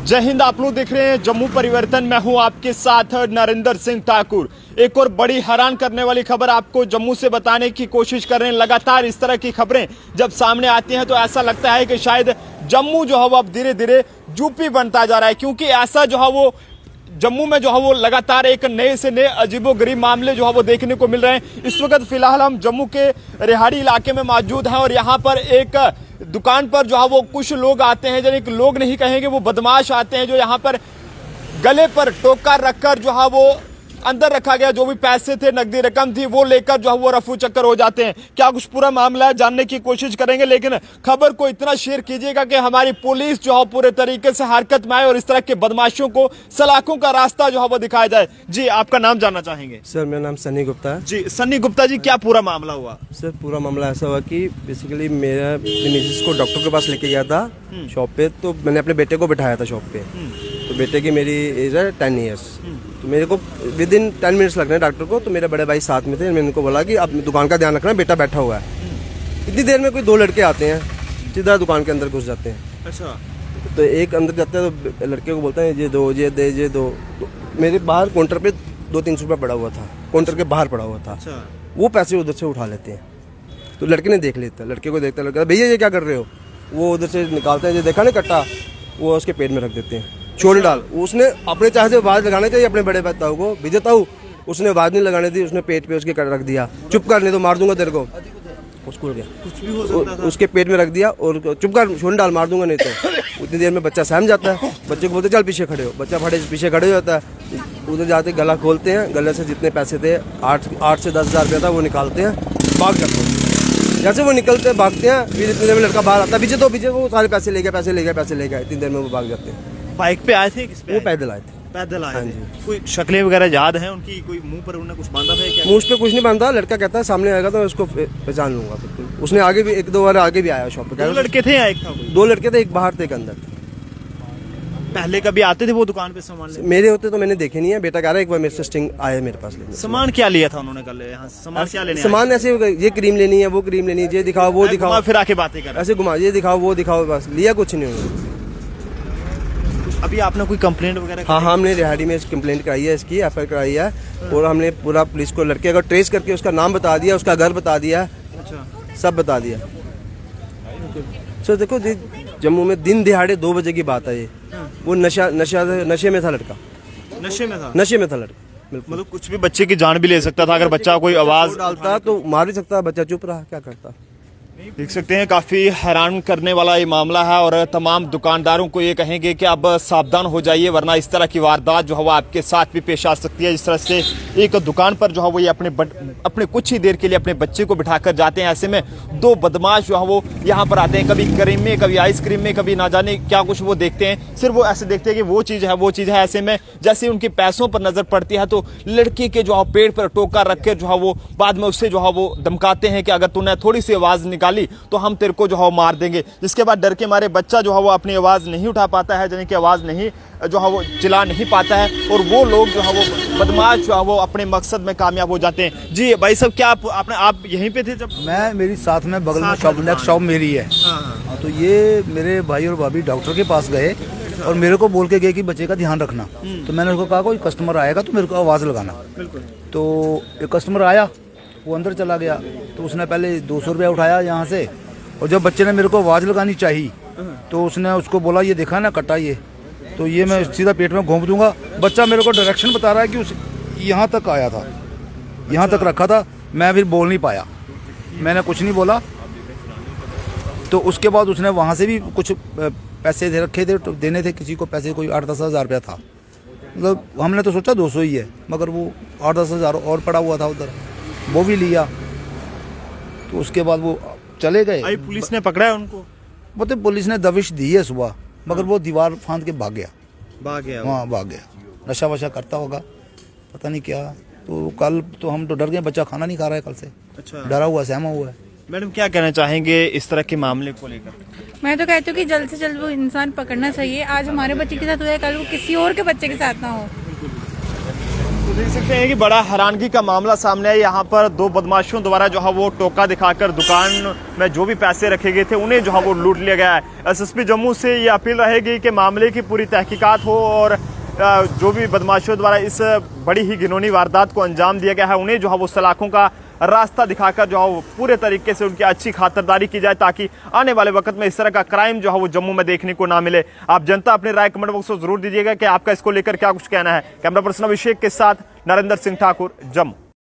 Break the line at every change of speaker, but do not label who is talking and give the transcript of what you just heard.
जय हिंद। आप लोग देख रहे हैं जम्मू परिवर्तन। मैं हूं आपके साथ नरेंद्र सिंह ठाकुर। एक और बड़ी हैरान करने वाली खबर आपको जम्मू से बताने की कोशिश कर रहे हैं। लगातार इस तरह की खबरें जब सामने आती हैं तो ऐसा लगता है कि शायद जम्मू जो है वो अब धीरे धीरे यूपी बनता जा रहा है, क्योंकि ऐसा जो है वो जम्मू में जो है वो लगातार एक नए से नए अजीबोगरीब मामले जो है वो देखने को मिल रहे हैं। इस वक्त फिलहाल हम जम्मू के रेहाड़ी इलाके में मौजूद हैं और यहाँ पर एक दुकान पर जो है वो कुछ लोग आते हैं, यानी कि लोग नहीं कहेंगे, वो बदमाश आते हैं जो यहाँ पर गले पर टोका रखकर जो है वो अंदर रखा गया जो भी पैसे थे, नकदी रकम थी, वो लेकर जो है वो रफू चक्कर हो जाते हैं। क्या कुछ पूरा मामला है जानने की कोशिश करेंगे, लेकिन खबर को इतना शेयर कीजिएगा कि हमारी पुलिस जो है पूरे तरीके से हरकत में आए और इस तरह के बदमाशों को सलाखों का रास्ता जो है वो दिखाया जाए। जी, आपका नाम जानना चाहेंगे?
सर, मेरा नाम सन्नी गुप्ता है।
जी सन्नी गुप्ता जी, क्या पूरा मामला हुआ?
सर, पूरा मामला ऐसा हुआ कि बेसिकली मेरा मिसेस को डॉक्टर के पास लेके गया था शॉप पे, तो मैंने अपने बेटे को बिठाया था शॉप पे। तो बेटे की मेरी एज है 10 ईयर्स। तो मेरे को विद इन 10 मिनट्स लगने डॉक्टर को। तो मेरे बड़े भाई साथ में थे। मैंने उनको बोला कि आप दुकान का ध्यान रखना, बेटा बैठा हुआ है। इतनी देर में कोई 2 लड़के आते हैं, सीधा दुकान के अंदर घुस जाते हैं।
अच्छा।
तो एक अंदर जाता है तो लड़के को बोलता है ये दो, ये दे, ये दो। तो मेरे बाहर काउंटर पे 200-300 रुपये पड़ा हुआ था, काउंटर के बाहर पड़ा हुआ था।
अच्छा।
वो पैसे उधर से उठा लेते हैं। तो लड़के ने देख लेता, लड़के को देखता, लड़का भैया ये क्या कर रहे हो? वो उधर से निकालते हैं, ये देखा ना कट्टा, वो उसके पेट में रख देते हैं। छोड़ डाल। उसने अपने चाहे से आवाज़ लगाना चाहिए अपने बड़े ताऊ को, विजय ताऊ, उसने आवाज़ नहीं लगाने दी। उसने पेट पे उसके रख दिया, चुप कर नहीं तो मार दूंगा तेरे को। उसको गया, कुछ भी हो सकता था। उसके पेट में रख दिया और चुप कर, छोड़ डाल, मार दूंगा नहीं तो। उतनी देर में बच्चा सहम जाता है। बच्चे को बोलते चल पीछे खड़े हो। बच्चा पीछे खड़े हो जाता है। उधर जाते गला खोलते हैं, गले से जितने पैसे थे 8 से 10 हज़ार रुपया था, वो निकालते हैं, भाग जाते हैं। जैसे वो निकलते हैं भागते हैं, फिर इतनी देर में लड़का बाहर आता है, पीछे वो सारे पैसे ले गया। इतनी देर में वो भाग जाते हैं।
बाइक पे आए थे? किस पे?
वो पैदल आए थे।
पैदल आए
हाँ
थे।
जी।
कोई शक्लें वगैरह याद हैं उनकी? कोई मुंह पर उन्होंने कुछ बांधा था क्या?
मुंह पे कुछ नहीं बांधा। लड़का कहता है सामने आएगा तो मैं उसको पहचान लूंगा। उसने आगे भी 1-2 बार आगे भी आया शॉप पे।
2 लड़के थे या एक था?
2 लड़के थे, एक बाहर थे, एक अंदर थे।
पहले कभी आते थे वो दुकान पे सामान लेने?
मेरे होते तो मैंने देखे नहीं है। बेटा कह रहा है एक बार मेरे से स्टिंग आया मेरे पास लेने।
सामान क्या लिया था उन्होंने कल? यहाँ सामान क्या लेने?
सामान ऐसे ये क्रीम लेनी है, वो क्रीम लेनी है, ये दिखाओ, वो दिखाओ,
फिर आके बातें कर
ऐसे घुमा, ये दिखाओ, वो दिखाओ, बस लिया कुछ नहीं उन्होंने।
अभी आपने कोई कंप्लेंट वगैरह?
हाँ, हमने रिहाड़ी में कंप्लेंट कराई है, इसकी FIR कराई है। और हमने पूरा पुलिस को लड़के का ट्रेस करके उसका नाम बता दिया, उसका घर बता दिया।
अच्छा।
सब बता दिया। सर देखो, जम्मू में दिन दिहाड़े 2 बजे की बात है। ये वो नशे में था लड़का।
नशे में था?
नशे में था लड़का।
मतलब कुछ भी बच्चे की जान भी ले सकता था। अगर बच्चा कोई आवाज
डालता तो मार भी सकता। बच्चा चुप रहा, क्या करता।
देख सकते हैं, काफी हैरान करने वाला ये मामला है और तमाम दुकानदारों को ये कहेंगे कि अब सावधान हो जाइए, वरना इस तरह की वारदात जो है वो आपके साथ भी पेश आ सकती है। जिस तरह से एक दुकान पर जो है वो ये अपने कुछ ही देर के लिए अपने बच्चे को बिठाकर जाते हैं। ऐसे में 2 बदमाश जो है वो यहाँ पर आते हैं, कभी क्रीम में, कभी आइसक्रीम में, कभी ना जाने क्या कुछ वो देखते हैं। सिर्फ वो ऐसे देखते हैं कि वो चीज़ है। ऐसे में जैसे उनके पैसों पर नजर पड़ती है तो लड़के के जो है पेट पर टोका रख के जो है वो बाद में उससे जो है वो धमकाते हैं कि अगर तूने थोड़ी सी आवाज़ निकाली तो हम तेरे को जो है मार देंगे। जिसके बाद डर के मारे बच्चा जो है वो अपनी आवाज़ नहीं उठा पाता है, यानी कि आवाज़ नहीं जो है वो चिल्ला नहीं पाता है और वो लोग जो है वो बदमाश जो है वो अपने मकसद में कामयाब हो जाते हैं। जी भाई साहब, क्या आप यहीं पे थे जब?
मैं मेरी साथ में बगल में शॉप, नेक्स्ट शॉप मेरी है। हाँ, तो ये मेरे भाई और भाभी डॉक्टर के पास गए और मेरे को बोल के गए कि बच्चे का ध्यान रखना। तो मैंने उनको कहा कोई कस्टमर आएगा तो मेरे को आवाज़ लगाना। तो एक कस्टमर आया, वो अंदर चला गया। तो उसने पहले 200 रुपया उठाया यहाँ से, और जब बच्चे ने मेरे को आवाज़ लगानी चाहिए तो उसने उसको बोला ये देखा ना कट्टा, ये तो ये मैं सीधा पेट में घोंप दूंगा। बच्चा मेरे को डायरेक्शन बता रहा है कि उस यहाँ तक आया था, यहाँ तक रखा था। मैं फिर बोल नहीं पाया, मैंने कुछ नहीं बोला। तो उसके बाद उसने वहाँ से भी कुछ पैसे रखे थे, देने थे किसी को पैसे, कोई 8-10 हज़ार रुपया था। मतलब हमने तो सोचा 200 ही है, मगर वो 8-10 हज़ार और पड़ा हुआ था उधर, वो भी लिया। तो उसके बाद वो चले गए।
पुलिस ने पकड़ा है उनको?
वो तो पुलिस ने दबिश दी है सुबह, मगर वो दीवार फांद के भाग गया। हाँ, भाग गया। नशा वशा करता होगा, पता नहीं क्या। तो कल तो हम तो डर गए, बच्चा खाना नहीं खा रहा है कल से।
अच्छा।
डरा हुआ, सहमा हुआ है।
मैडम, क्या कहना चाहेंगे इस तरह के मामले को लेकर?
मैं तो कहती हूँ कि जल्द से जल्द वो इंसान पकड़ना चाहिए। आज हमारे बच्चे के साथ हुआ है, कल वो किसी और के बच्चे के साथ ना हो।
देख सकते हैं कि बड़ा हैरानगी का मामला सामने है। यहाँ पर दो बदमाशों द्वारा जो है वो टोका दिखाकर दुकान में जो भी पैसे रखे गए थे उन्हें जो है वो लूट लिया गया है। एसएसपी जम्मू से ये अपील रहेगी कि मामले की पूरी तहकीकात हो और जो भी बदमाशों द्वारा इस बड़ी ही घिनौनी वारदात को अंजाम दिया गया है उन्हें जो है वो सलाखों का रास्ता दिखाकर जो है वो पूरे तरीके से उनकी अच्छी खातिरदारी की जाए ताकि आने वाले वक्त में इस तरह का क्राइम जो है वो जम्मू में देखने को ना मिले। आप जनता अपनी राय कमेंट बॉक्स में जरूर दीजिएगा कि आपका इसको लेकर क्या कुछ कहना है। कैमरा पर्सन अभिषेक के साथ नरेंद्र सिंह ठाकुर, जम्मू।